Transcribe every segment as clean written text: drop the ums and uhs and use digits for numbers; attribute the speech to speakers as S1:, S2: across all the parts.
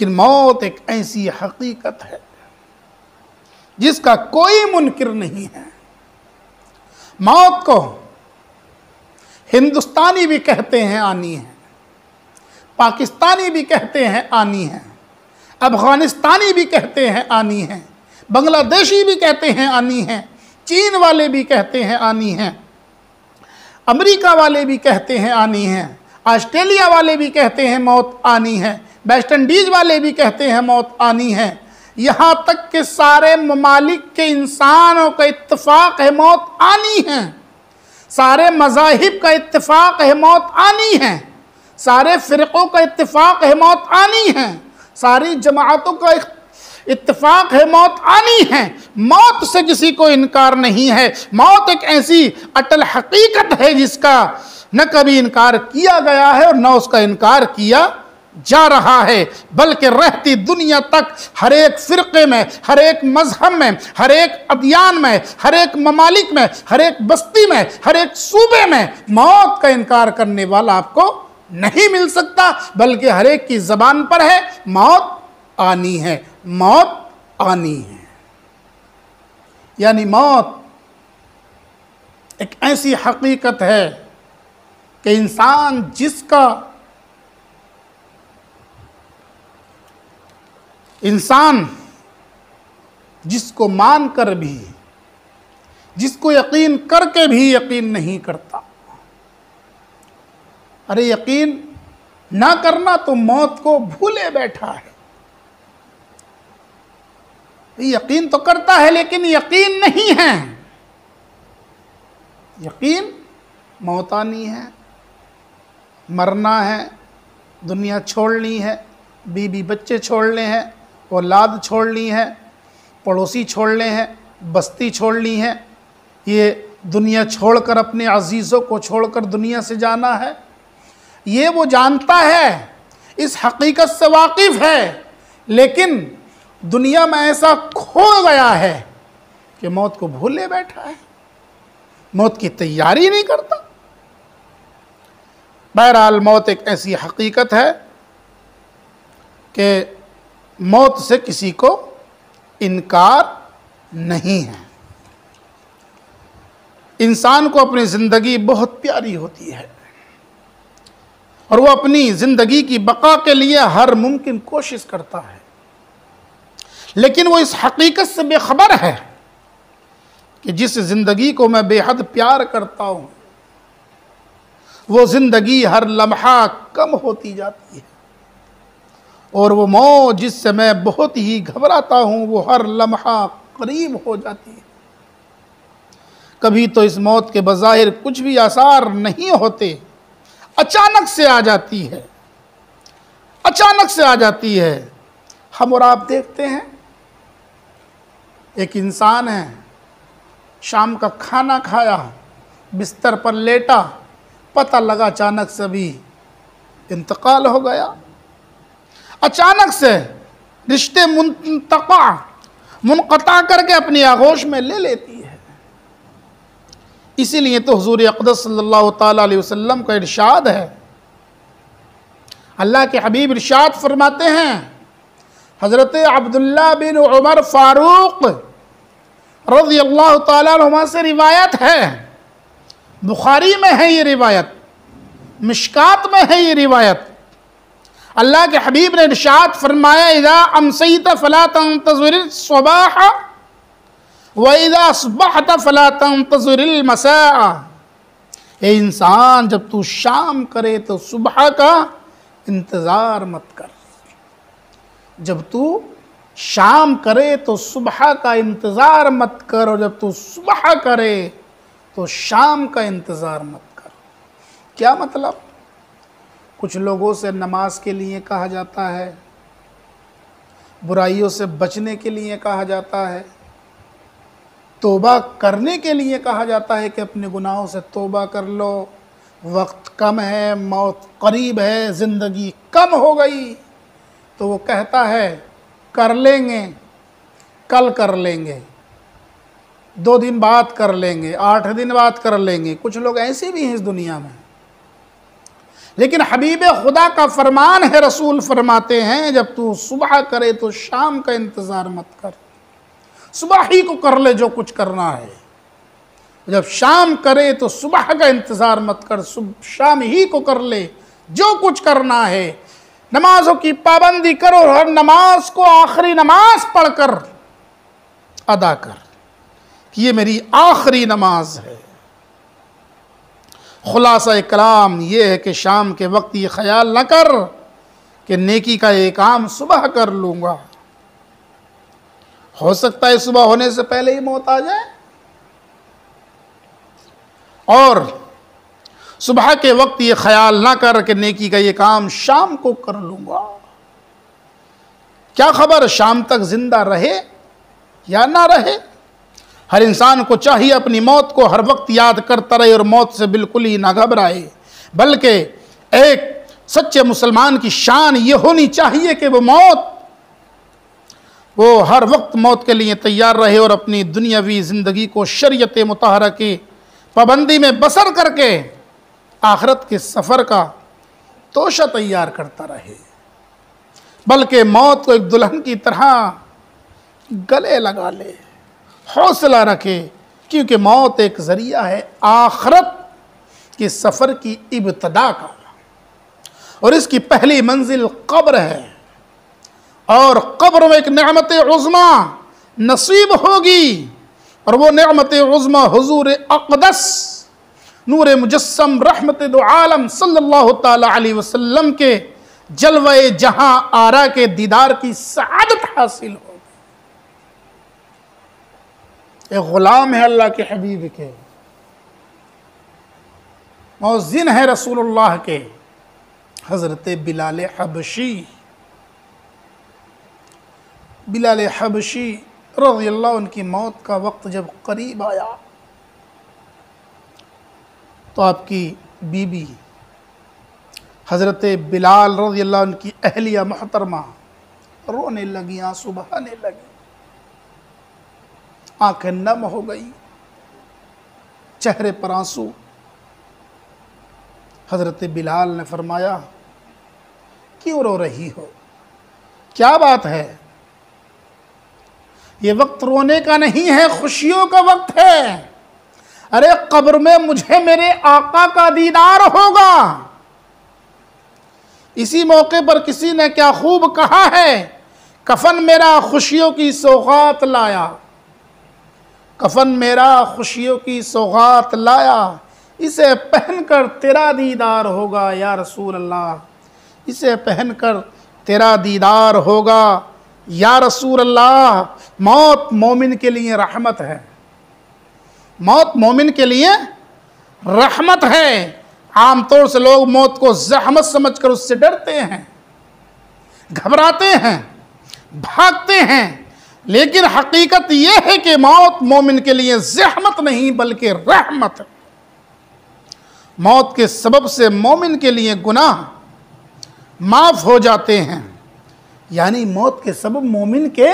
S1: लेकिन मौत एक ऐसी हकीकत है जिसका कोई मुनकिर नहीं है। मौत को हिंदुस्तानी भी कहते हैं आनी है, पाकिस्तानी भी कहते हैं आनी है, अफगानिस्तानी भी कहते हैं आनी है, बांग्लादेशी भी कहते हैं आनी है, चीन वाले भी कहते हैं आनी है, अमेरिका वाले भी कहते हैं आनी है, ऑस्ट्रेलिया वाले भी कहते हैं मौत आनी है, वेस्ट इंडीज वाले भी कहते हैं मौत आनी है। यहाँ तक कि सारे ममालिक के इंसानों का इत्तेफाक है मौत आनी है, सारे मज़ाहिब का इत्तेफाक है मौत आनी है, सारे फ़िरक़ों का इत्तेफाक है मौत आनी है, सारी जमातों का इत्तेफाक है मौत आनी है। मौत से किसी को इनकार नहीं है। मौत एक ऐसी अटल हकीकत है जिसका न कभी इनकार किया गया है और न उसका इनकार किया जा रहा है, बल्कि रहती दुनिया तक हर एक फ़िरक़े में, हर एक मज़हब में, हर एक अदियान में, हर एक ममालिक में, हर एक बस्ती में, हर एक सूबे में मौत का इनकार करने वाला आपको नहीं मिल सकता, बल्कि हर एक की ज़बान पर है मौत आनी है, मौत आनी है। यानी मौत एक ऐसी हकीकत है कि इंसान जिसको मान कर भी, जिसको यकीन करके भी यकीन नहीं करता। अरे यकीन ना करना तो मौत को भूले बैठा है। यकीन तो करता है लेकिन यकीन नहीं है। यकीन मौत आनी है, मरना है, दुनिया छोड़नी है, बीवी बच्चे छोड़ने हैं, औलाद छोड़नी है, पड़ोसी छोड़ने हैं, बस्ती छोड़नी है, ये दुनिया छोड़कर अपने अजीज़ों को छोड़कर दुनिया से जाना है। ये वो जानता है, इस हकीकत से वाकिफ़ है, लेकिन दुनिया में ऐसा खो गया है कि मौत को भूले बैठा है, मौत की तैयारी नहीं करता। बहरहाल मौत एक ऐसी हकीकत है कि मौत से किसी को इनकार नहीं है। इंसान को अपनी ज़िंदगी बहुत प्यारी होती है और वो अपनी ज़िंदगी की बका के लिए हर मुमकिन कोशिश करता है, लेकिन वो इस हकीकत से बेखबर है कि जिस ज़िंदगी को मैं बेहद प्यार करता हूँ वो ज़िंदगी हर लम्हा कम होती जाती है, और वो मौत जिससे मैं बहुत ही घबराता हूँ वो हर लम्हा करीब हो जाती है। कभी तो इस मौत के बज़ाहिर कुछ भी आसार नहीं होते, अचानक से आ जाती है, अचानक से आ जाती है। हम और आप देखते हैं, एक इंसान है, शाम का खाना खाया, बिस्तर पर लेटा, पता लगा अचानक से भी इंतकाल हो गया। अचानक से रिश्ते मुनक़ता करके अपनी आगोश में ले लेती है। इसीलिए तो हुज़ूर अक़दस सल्लल्लाहु ताला अलैहि वसल्लम का इरशाद है, अल्लाह के हबीब इरशाद फरमाते हैं, हज़रत अब्दुल्लाह बिन उमर फ़ारूक रज़ियल्लाहु ताला अन्हुमा से रिवायत है, बुखारी में है ये रिवायत, मिशकात में है ये रिवायत। अल्लाह के हबीब ने इरशाद फरमाया, इज़ा अमसैत फ़ला तंतज़िर सुबह व इज़ा अस्बहत फ़ला तंतज़िर मसा। ए इंसान, जब तू शाम करे तो सुबह का इंतज़ार मत कर, जब तू शाम करे तो सुबह का इंतज़ार मत कर, और जब तू सुबह करे तो शाम का इंतज़ार मत कर। क्या मतलब? कुछ लोगों से नमाज के लिए कहा जाता है, बुराइयों से बचने के लिए कहा जाता है, तौबा करने के लिए कहा जाता है कि अपने गुनाहों से तौबा कर लो, वक्त कम है, मौत करीब है, ज़िंदगी कम हो गई, तो वो कहता है कर लेंगे, कल कर लेंगे, 2 दिन बाद कर लेंगे, 8 दिन बाद कर लेंगे। कुछ लोग ऐसे भी हैं इस दुनिया में, लेकिन हबीब खुदा का फरमान है, रसूल फरमाते हैं जब तू सुबह करे तो शाम का इंतज़ार मत कर, सुबह ही को कर ले जो कुछ करना है। जब शाम करे तो सुबह का इंतज़ार मत कर, शाम ही को कर ले जो कुछ करना है। नमाजों की पाबंदी करो, हर नमाज को आखिरी नमाज पढ़कर अदा कर कि ये मेरी आखिरी नमाज है। खुलासा कलाम ये है कि शाम के वक्त ये ख्याल न कर कि नेकी का ये काम सुबह कर लूँगा, हो सकता है सुबह होने से पहले ही मौत आ जाए, और सुबह के वक्त ये ख्याल ना कर कि नेकी का ये काम शाम को कर लूँगा। क्या खबर शाम तक जिंदा रहे या ना रहे। हर इंसान को चाहिए अपनी मौत को हर वक्त याद करता रहे और मौत से बिल्कुल ही ना घबराए, बल्कि एक सच्चे मुसलमान की शान ये होनी चाहिए कि वो हर वक्त मौत के लिए तैयार रहे और अपनी दुनियावी ज़िंदगी को शरीयत मुतहरा की पाबंदी में बसर करके आखिरत के सफ़र का तोशा तैयार करता रहे, बल्कि मौत को एक दुल्हन की तरह गले लगा ले, हौसला रखे, क्योंकि मौत एक ज़रिया है आखिरत के सफ़र की इब्तदा का, और इसकी पहली मंजिल कब्र है, और कब्र में एक नेमत उज़्मा नसीब होगी, और वो नेमत उज़्मा हुज़ूर अक़दस नूर मुजस्सम रहमत दो आलम सल्लल्लाहु ताला अलैहि वसल्लम के जलवे जहां आरा के दीदार की सआदत हासिल होगी। एक गुलाम है अल्लाह के हबीब के, मौज़िन है रसूलुल्लाह के, हज़रत बिलाल हबशी रज़ियल्लाहु उनकी मौत का वक्त जब करीब आया तो आपकी बीबी हज़रत बिलाल रज़ियल्लाहु उनकी अहलिया मोहतरमा रोने लगी, आंसू बहाने लगी, आंखें नम हो गई, चेहरे पर आंसू। हज़रत बिलाल ने फरमाया, क्यों रो रही हो, क्या बात है। ये वक्त रोने का नहीं है, खुशियों का वक्त है। अरे कब्र में मुझे मेरे आका का दीदार होगा। इसी मौके पर किसी ने क्या खूब कहा है, कफन मेरा खुशियों की सौगात लाया, कफन मेरा खुशियों की सौगात लाया, इसे पहनकर तेरा दीदार होगा या रसूल अल्लाह, इसे पहनकर तेरा दीदार होगा या रसूल अल्लाह। मौत मोमिन के लिए रहमत है, मौत मोमिन के लिए रहमत है। आमतौर से लोग मौत को ज़हमत समझकर उससे डरते हैं, घबराते हैं, भागते हैं, लेकिन हकीकत यह है कि मौत मोमिन के लिए ज़हमत नहीं बल्कि रहमत है। मौत के सबब से मोमिन के लिए गुनाह माफ़ हो जाते हैं, यानी मौत के सबब मोमिन के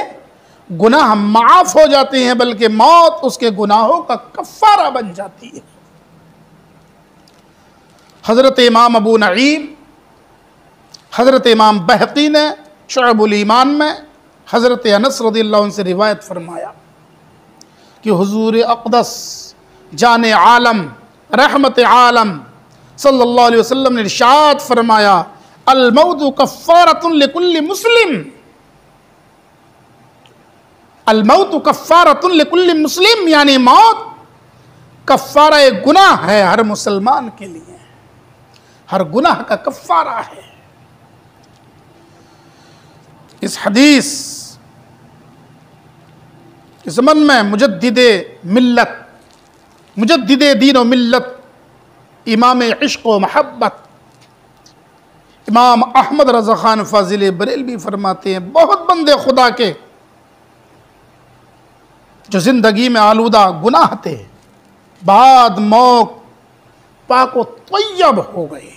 S1: गुनाह माफ़ हो जाते हैं, बल्कि मौत उसके गुनाहों का कफ़ारा बन जाती है। हज़रत इमाम अबू नईम, हज़रत इमाम बहक़ी ने शुअबुल ईमान में हज़रत अनस रज़ियल्लाहु अन्हु से रिवायत फरमाया कि हुज़ूर अक़दस जाने आलम रहमत आलम सल्लल्लाहु अलैहि वसल्लम ने इरशाद फरमाया, अल मौतु कफ़ारतुन लिकुल्लि मुस्लिम, अल मौतु कफ़ारतुन लिकुल्लि मुस्लिम, यानी मौत कफ़ारा एक गुनाह है हर मुसलमान के लिए, हर गुनाह का कफ़ारा है। इस हदीस के ज़मन में मुजद्दिदे मिल्लत, मुजद्दिदे दीन व मिल्लत, इमाम इश्क़ व महब्बत इमाम अहमद रज़ा ख़ान फ़ाज़िल बरेलवी फरमाते हैं, बहुत बंदे खुदा के जो ज़िंदगी में आलूदा गुनाह थे बाद मौत पाक व तय्यब हो गए।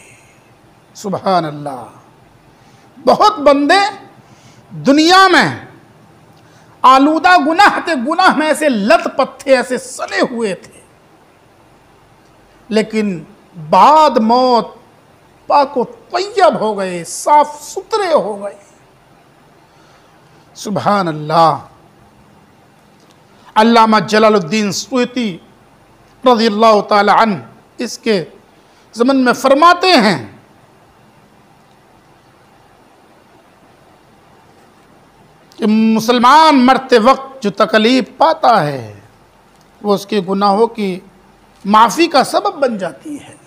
S1: सुबहान अल्लाह। बहुत बंदे दुनिया में आलूदा गुनाह थे, गुनाह में ऐसे लत-पत थे, ऐसे सने हुए थे, लेकिन बाद मौत पाको तैयब हो गए, साफ सुथरे हो गए। सुभान अल्लाह। अल्लामा जलालुद्दीन सुयती रज़ियल्लाहु ताला अन्हु इसके ज़मन में फरमाते हैं कि मुसलमान मरते वक्त जो तकलीफ पाता है वो उसके गुनाहों की माफ़ी का सबब बन जाती है।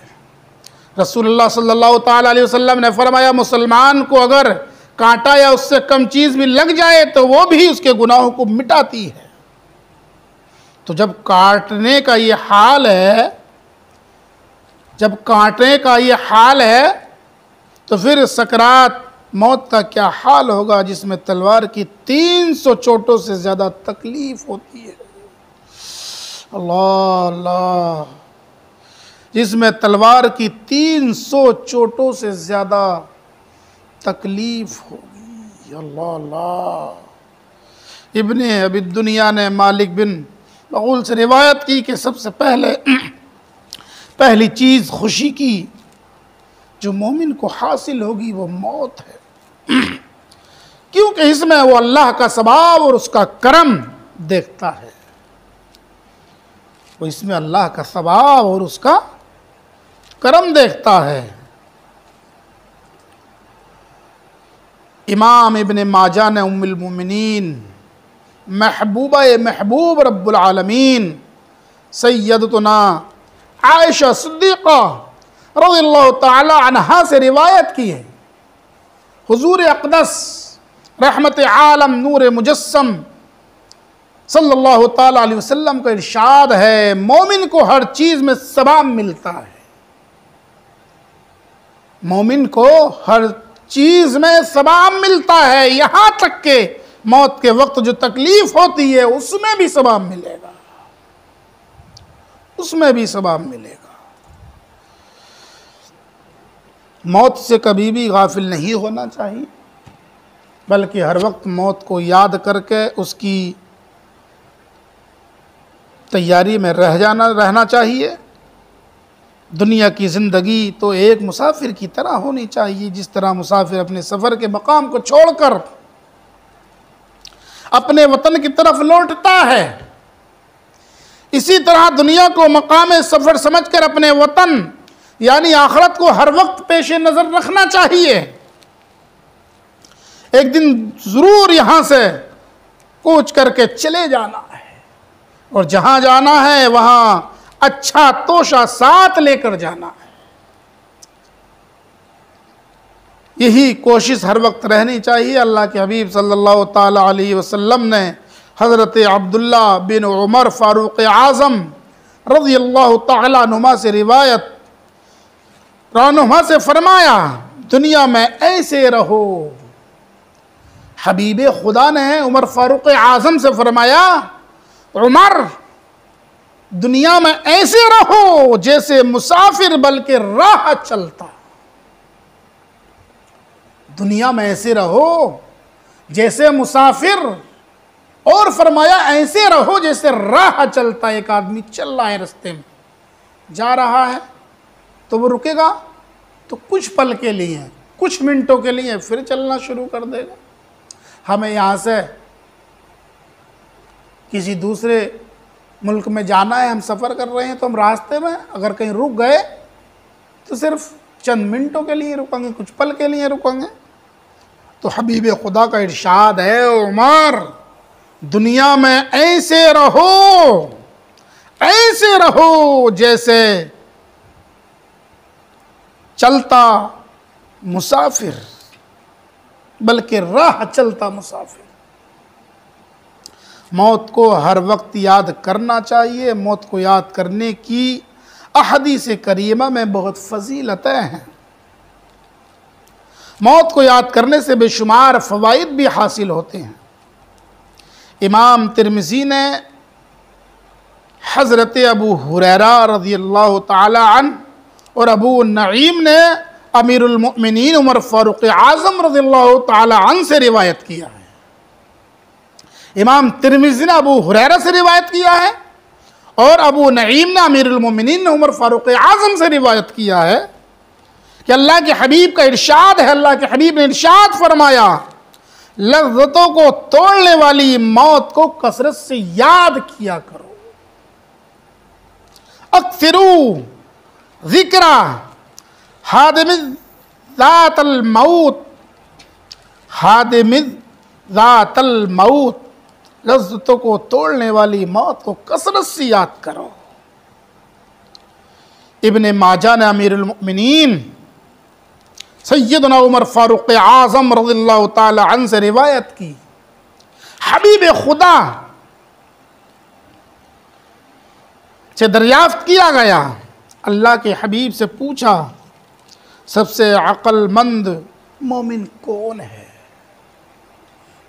S1: रसूलुल्लाह सल्लल्लाहु ताला अलैहि वसल्लम ने फरमाया, मुसलमान को अगर कांटा या उससे कम चीज़ भी लग जाए तो वो भी उसके गुनाहों को मिटाती है। तो जब काटने का ये हाल है, जब काटने का ये हाल है, तो फिर सकरात मौत का क्या हाल होगा, जिसमें तलवार की 300 चोटों से ज़्यादा तकलीफ होती है। अल्लाह अल्लाह, जिसमें तलवार की 300 चोटों से ज़्यादा तकलीफ होगी। अल्लाह अल्लाह। इब्ने अबी दुनिया ने मालिक बिन बगूल से रिवायत की कि सबसे पहली चीज़ खुशी की जो मोमिन को हासिल होगी वो मौत है, क्योंकि इसमें वो अल्लाह का सवाब और उसका करम देखता है। वो इसमें अल्लाह का सवाब और उसका करम देखता है। इमाम इब्ने माजा ने उम्मुल मोमिनीन महबूबा महबूब रब्बुल आलमीन सैयदतुना आयशा सिद्दीक़ा रज़ियल्लाहु ताला अन्हा से रिवायत की है। हुजूर अक़दस रहमत आलम नूर मुजस्सम सल्लल्लाहु ताला अलैहि वसल्लम का इरशाद है, मोमिन को हर चीज़ में सवाब मिलता है। मोमिन को हर चीज़ में सवाब मिलता है, यहाँ तक के मौत के वक्त जो तकलीफ होती है उसमें भी सवाब मिलेगा, उसमें भी सवाब मिलेगा। मौत से कभी भी गाफिल नहीं होना चाहिए, बल्कि हर वक्त मौत को याद करके उसकी तैयारी में रहना चाहिए। दुनिया की ज़िंदगी तो एक मुसाफिर की तरह होनी चाहिए। जिस तरह मुसाफिर अपने सफ़र के मकाम को छोड़कर अपने वतन की तरफ लौटता है, इसी तरह दुनिया को मकाम सफ़र समझकर अपने वतन यानी आखिरत को हर वक्त पेश नज़र रखना चाहिए। एक दिन ज़रूर यहाँ से कूच करके चले जाना है, और जहाँ जाना है वहाँ अच्छा तोशा साथ लेकर जाना है। यही कोशिश हर वक्त रहनी चाहिए। अल्लाह के हबीब सल्लल्लाहु ताला अलैहि वसल्लम ने हज़रत अब्दुल्ला बिन उमर फ़ारूक़ आज़म रज़ियल्लाहु ताला अन्हुमा से रिवायत रानुमा से फरमाया, दुनिया में ऐसे रहो। हबीब खुदा ने उमर फ़ारूक़ आज़म से फरमाया, उमर दुनिया में ऐसे रहो जैसे मुसाफिर बल्कि राह चलता। दुनिया में ऐसे रहो जैसे मुसाफिर, और फरमाया ऐसे रहो जैसे राह चलता। एक आदमी चल रहा है, रास्ते में जा रहा है, तो वो रुकेगा तो कुछ पल के लिए, कुछ मिनटों के लिए, फिर चलना शुरू कर देगा। हमें यहाँ से किसी दूसरे मुल्क में जाना है, हम सफ़र कर रहे हैं, तो हम रास्ते में अगर कहीं रुक गए तो सिर्फ चंद मिनटों के लिए रुकेंगे, कुछ पल के लिए रुकेंगे। तो हबीब खुदा का इरशाद है, उमर दुनिया में ऐसे रहो जैसे चलता मुसाफिर बल्कि राह चलता मुसाफिर। मौत को हर वक्त याद करना चाहिए। मौत को याद करने की अहदीस करीमा में बहुत फजीलतें हैं। मौत को याद करने से बेशुमार फ़वाइद भी हासिल होते हैं। इमाम तिर्मिज़ी ने हज़रत अबू हुरैरा रज़ियल्लाहु ताला अन्हु और अबू नईम ने अमीरुल मोमिनीन उमर फ़ारूक़ आज़म रज़ियल्लाहु ताला अन्हु से रिवायत किया है। इमाम तिर्मिज़ी ने अबू हुरैरा से रिवायत किया है, और अबू नईम ने अमीरुल मोमिनीन उमर फ़ारूक़ आज़म से रिवायत किया है। कि अल्लाह के हबीब का इरशाद है, अल्लाह के हबीब ने इरशाद फरमाया, लज़्ज़तों को तोड़ने वाली मौत को कसरत से याद किया करो। अक्सिरू ज़िक्रा हादिमिज़ातल मौत, हादिमिज़ातल मौत, लज़्ज़तों को तोड़ने वाली मौत को कसरत से याद करो। इब्ने माजा ने अमीरुल मुमिनीन सैयदना उमर फारूक आज़म रज़ियल्लाहु ताला अन्हु से रिवायत की, हबीब खुदा से दरियाफ्त किया गया, अल्लाह के हबीब से पूछा, सबसे अक्लमंद मोमिन कौन है?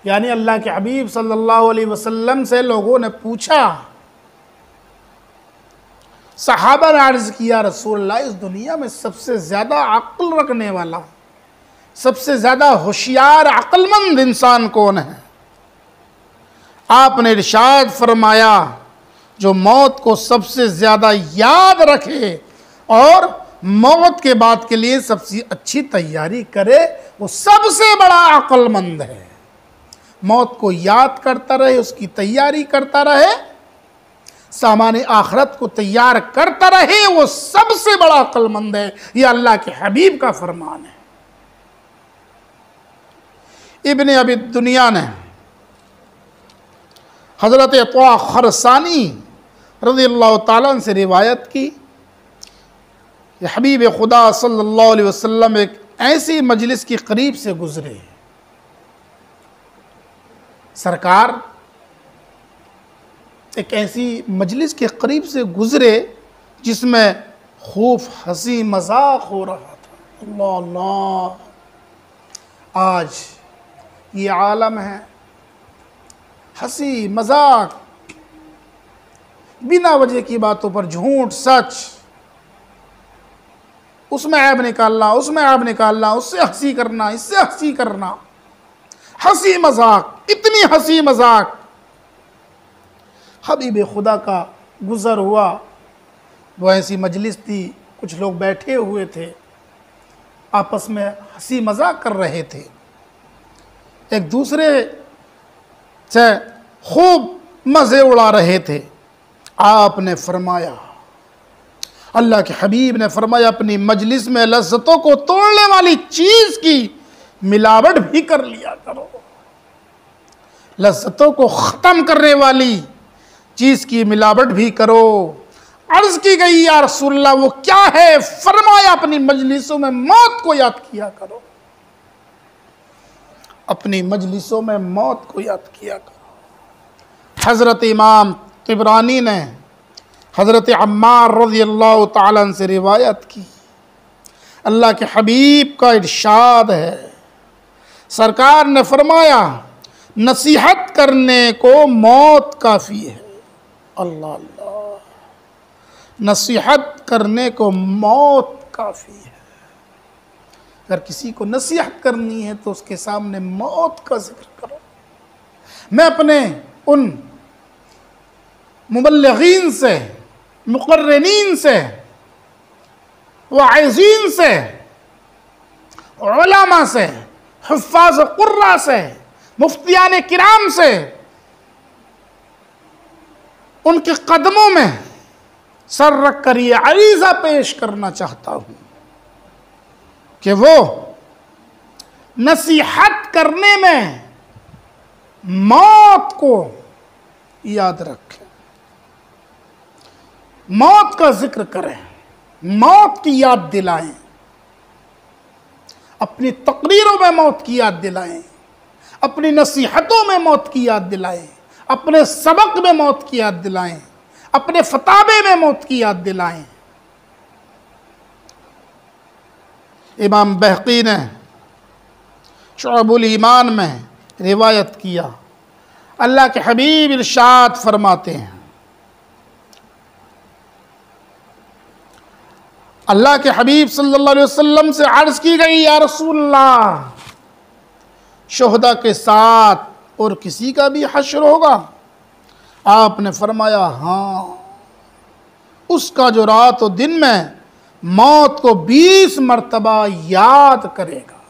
S1: यानी अल्लाह के हबीब सल्लल्लाहु अलैहि वसल्लम से लोगों ने पूछा। सहाबा ने अर्ज़ किया, रसूलल्लाह, इस दुनिया में सबसे ज़्यादा अक्ल रखने वाला, सबसे ज़्यादा होशियार अक्लमंद इंसान कौन है? आपने इरशाद फरमाया, जो मौत को सबसे ज़्यादा याद रखे और मौत के बाद के लिए सबसे अच्छी तैयारी करे, वो सबसे बड़ा अक्लमंद है। मौत को याद करता रहे, उसकी तैयारी करता रहे, सामान आखरत को तैयार करता रहे, वो सबसे बड़ा अक्लमंद है। यह अल्लाह के हबीब का फरमान है। इब्ने अबी दुनिया ने हज़रत अत्वा खरसानी रज़ियल्लाहु ताला अन्हु से रिवायत की, हबीब खुदा सल्लल्लाहु अलैहि वसल्लम एक ऐसी मजलिस के करीब से गुजरे, सरकार एक ऐसी मजलिस के करीब से गुजरे जिसमें खूब हंसी मजाक हो रहा था। अल्लाह अल्लाह, आज ये आलम है, हंसी मजाक, बिना वजह की बातों पर झूठ सच, उसमें ऐब निकालना, उसमें ऐब निकालना, उससे हंसी करना, इससे हंसी करना, हंसी मजाक, इतनी हंसी मजाक। हबीब खुदा का गुज़र हुआ, वो ऐसी मजलिस थी, कुछ लोग बैठे हुए थे, आपस में हंसी मजाक कर रहे थे, एक दूसरे से खूब मज़े उड़ा रहे थे। आपने फरमाया, अल्लाह के हबीब ने फरमाया, अपनी मजलिस में लज़्ज़तों को तोड़ने वाली चीज़ की मिलावट भी कर लिया करो। लज़्ज़तों को ख़त्म करने वाली चीज़ की मिलावट भी करो। अर्ज़ की गई, या रसूलल्लाह, वो क्या है? फरमाया, अपनी मजलिसों में मौत को याद किया करो, अपनी मजलिसों में मौत को याद किया करो। हज़रत इमाम तिबरानी ने हज़रत अम्मार रज़ियल्लाहु ताला अन्हु से रिवायत की, अल्लाह के हबीब का इरशाद है, सरकार ने फरमाया, नसीहत करने को मौत काफ़ी है। अल्लाह अल्लाह, नसीहत करने को मौत काफ़ी है। अगर किसी को नसीहत करनी है तो उसके सामने मौत का जिक्र करो। मैं अपने उन मुबल्लिगीन से, मुक़र्रिनीन से, वाइज़ीन से, उलमा से, हुफ़्फ़ाज़ क़ुर्रा से, मुफ्तियान किराम से, उनके कदमों में सर रख कर ये अरीज़ा पेश करना चाहता हूँ कि वो नसीहत करने में मौत को याद रखें, मौत का जिक्र करें, मौत की याद दिलाएं, अपनी तकरीरों में मौत की याद दिलाएं, अपनी नसीहतों में मौत की याद दिलाएं, अपने सबक में मौत की याद दिलाएं, अपने फतावे में मौत की याद दिलाएं। इमाम बहकी ने शुअबुल ईमान में रिवायत किया, अल्लाह के हबीब इरशाद फरमाते हैं, अल्लाह के हबीब सल्लल्लाहु अलैहि वसल्लम से अर्ज़ की गई, या रसूलल्लाह, शुहदा के साथ और किसी का भी हश्र होगा? आपने फरमाया, हाँ, उसका जो रात और दिन में मौत को 20 मर्तबा याद करेगा।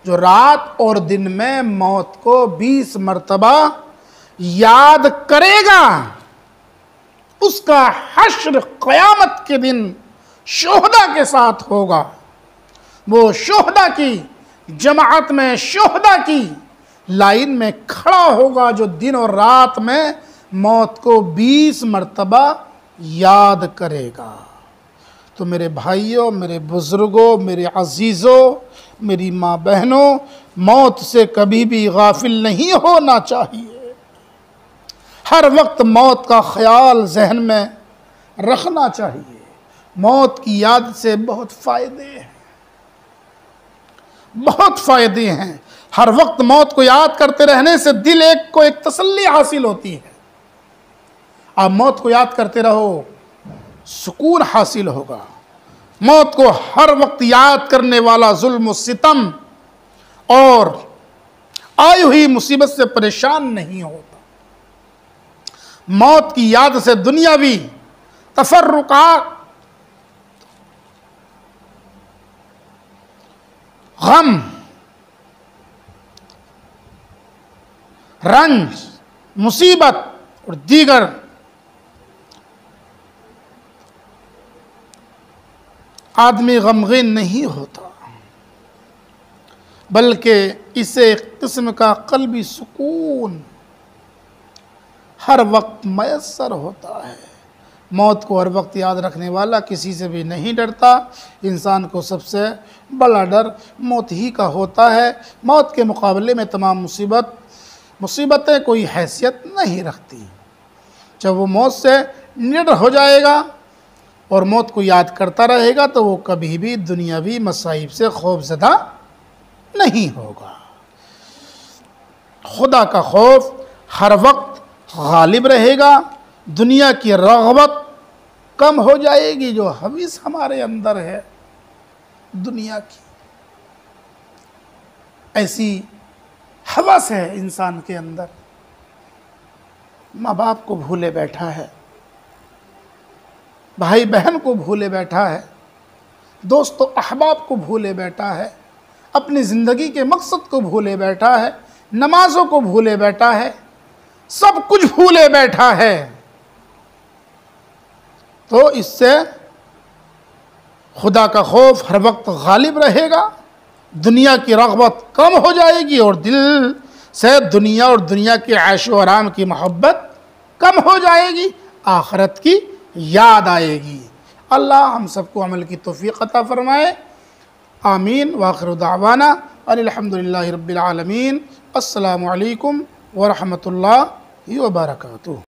S1: जो रात और दिन में मौत को 20 मर्तबा याद करेगा, उसका हश्र क़यामत के दिन शोहदा के साथ होगा। वो शोहदा की जमात में, शोहदा की लाइन में खड़ा होगा, जो दिन और रात में मौत को 20 मर्तबा याद करेगा। तो मेरे भाइयों, मेरे बुज़ुर्गों, मेरे अज़ीज़ों, मेरी माँ बहनों, मौत से कभी भी गाफिल नहीं होना चाहिए। हर वक्त मौत का ख्याल जहन में रखना चाहिए। मौत की याद से बहुत फ़ायदे हैं, बहुत फ़ायदे हैं। हर वक्त मौत को याद करते रहने से दिल को एक तसल्ली हासिल होती है। आप मौत को याद करते रहो, सुकून हासिल होगा। मौत को हर वक्त याद करने वाला जुल्म सितम और आई हुई मुसीबत से परेशान नहीं होता। मौत की याद से दुनियावी तफर्रुकात, गम, रंज, मुसीबत और दीगर आदमी गमगीन नहीं होता, बल्कि इसे एक किस्म का क़ल्बी सुकून हर वक्त मैसर होता है। मौत को हर वक्त याद रखने वाला किसी से भी नहीं डरता। इंसान को सबसे बड़ा डर मौत ही का होता है। मौत के मुकाबले में तमाम मुसीबतें कोई हैसियत नहीं रखती। जब वो मौत से निडर हो जाएगा और मौत को याद करता रहेगा तो वो कभी भी दुनियावी मसाइब से खौफज़दा नहीं होगा। खुदा का खौफ हर वक्त गालिब रहेगा। दुनिया की रग़बत कम हो जाएगी, जो हवीस हमारे अंदर है दुनिया की। ऐसी हवस है इंसान के अंदर। माँ बाप को भूले बैठा है, भाई बहन को भूले बैठा है, दोस्तों अहबाब को भूले बैठा है, अपनी ज़िंदगी के मकसद को भूले बैठा है, नमाज़ों को भूले बैठा है, सब कुछ भूले बैठा है। तो इससे खुदा का खौफ हर वक्त गालिब रहेगा। दुनिया की रग़बत कम हो जाएगी और दिल से दुनिया और दुनिया के ऐश व आराम की मोहब्बत कम हो जाएगी। आखिरत की याद आएगी। अल्लाह हम सबको अमल की तौफ़ीक़ अता फ़रमाए। आमीन। व आखिर दावाना अनिल हम्दुलिल्लाहि रब्बिल आलमीन। अस्सलामु अलैकुम व रहमतुल्लाहि व बरकातुहू।